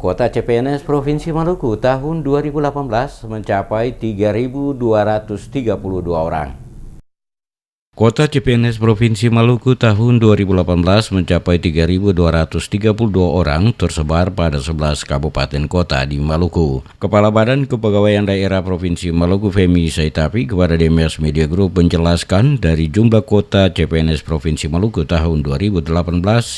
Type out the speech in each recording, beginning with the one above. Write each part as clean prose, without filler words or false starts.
kuota CPNS Provinsi Maluku tahun 2018 mencapai 3.232 orang. Kuota CPNS Provinsi Maluku tahun 2018 mencapai 3.232 orang tersebar pada 11 kabupaten kota di Maluku. Kepala Badan Kepegawaian Daerah Provinsi Maluku Femi Saitapi kepada DMS Media Group menjelaskan dari jumlah kuota CPNS Provinsi Maluku tahun 2018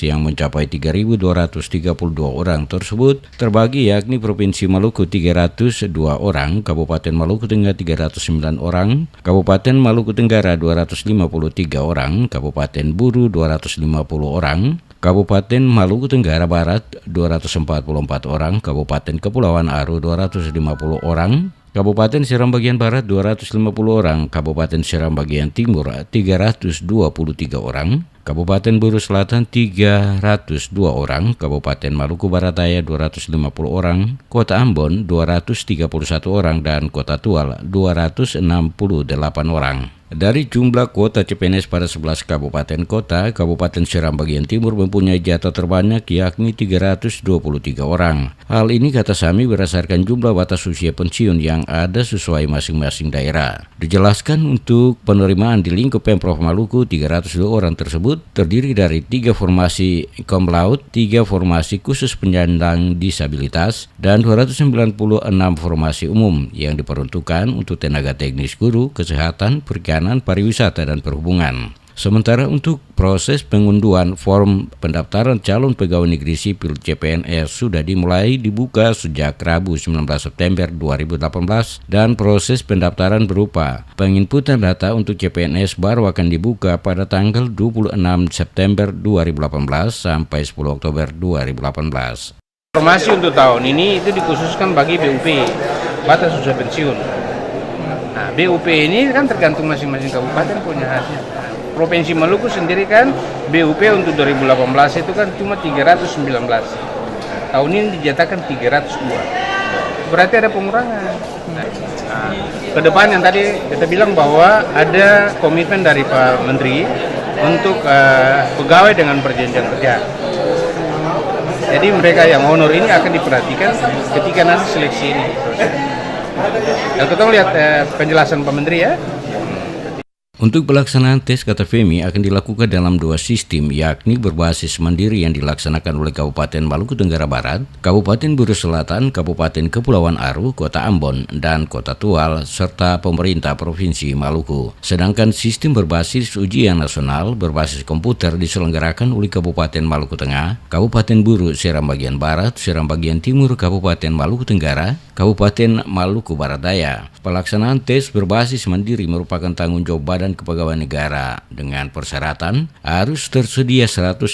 yang mencapai 3.232 orang tersebut terbagi yakni Provinsi Maluku 302 orang, Kabupaten Maluku Tengah 309 orang, Kabupaten Maluku Tenggara 253 orang, Kabupaten Buru 250 orang, Kabupaten Maluku Tenggara Barat 244 orang, Kabupaten Kepulauan Aru 250 orang, Kabupaten Seram Bagian Barat 250 orang, Kabupaten Seram Bagian Timur 323 orang, Kabupaten Buru Selatan 302 orang, Kabupaten Maluku Barat Daya 250 orang, Kota Ambon 231 orang, dan Kota Tual 268 orang. Dari jumlah kuota CPNS pada 11 kabupaten kota, Kabupaten Seram Bagian Timur mempunyai jatah terbanyak yakni 323 orang. Hal ini kata Sami berdasarkan jumlah batas usia pensiun yang ada sesuai masing-masing daerah. Dijelaskan untuk penerimaan di lingkup Pemprov Maluku, 302 orang tersebut terdiri dari 3 formasi cum laude, 3 formasi khusus penyandang disabilitas, dan 296 formasi umum yang diperuntukkan untuk tenaga teknis guru, kesehatan, perikanan, pariwisata, dan perhubungan. Sementara untuk proses pengunduhan form pendaftaran calon pegawai negeri sipil CPNS sudah dibuka sejak Rabu 19 September 2018 dan proses pendaftaran berupa penginputan data untuk CPNS baru akan dibuka pada tanggal 26 September 2018 sampai 10 Oktober 2018. Informasi untuk tahun ini itu dikhususkan bagi BUP, batas usia pensiun. Nah, BUP ini kan tergantung masing-masing kabupaten punya hasil. Provinsi Maluku sendiri kan BUP untuk 2018 itu kan cuma 319. Tahun ini dijatakan 302. Berarti ada pengurangan. Nah, ke depan yang tadi kita bilang bahwa ada komitmen dari Pak Menteri untuk pegawai dengan perjanjian kerja. Jadi mereka yang honor ini akan diperhatikan ketika nanti seleksi ini. Kalau kita lihat penjelasan Pak Menteri ya. Untuk pelaksanaan tes, kata Femi, akan dilakukan dalam 2 sistem, yakni berbasis mandiri yang dilaksanakan oleh Kabupaten Maluku Tenggara Barat, Kabupaten Buru Selatan, Kabupaten Kepulauan Aru, Kota Ambon, dan Kota Tual, serta pemerintah Provinsi Maluku. Sedangkan sistem berbasis ujian nasional berbasis komputer diselenggarakan oleh Kabupaten Maluku Tengah, Kabupaten Buru Seram Bagian Barat, Seram Bagian Timur, Kabupaten Maluku Tenggara, Kabupaten Maluku Barat Daya. Pelaksanaan tes berbasis mandiri merupakan tanggung jawab Badan Kepegawaian Negara dengan persyaratan harus tersedia 150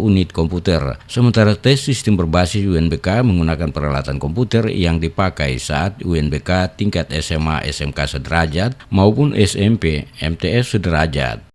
unit komputer. Sementara tes sistem berbasis UNBK menggunakan peralatan komputer yang dipakai saat UNBK tingkat SMA SMK sederajat maupun SMP MTS sederajat.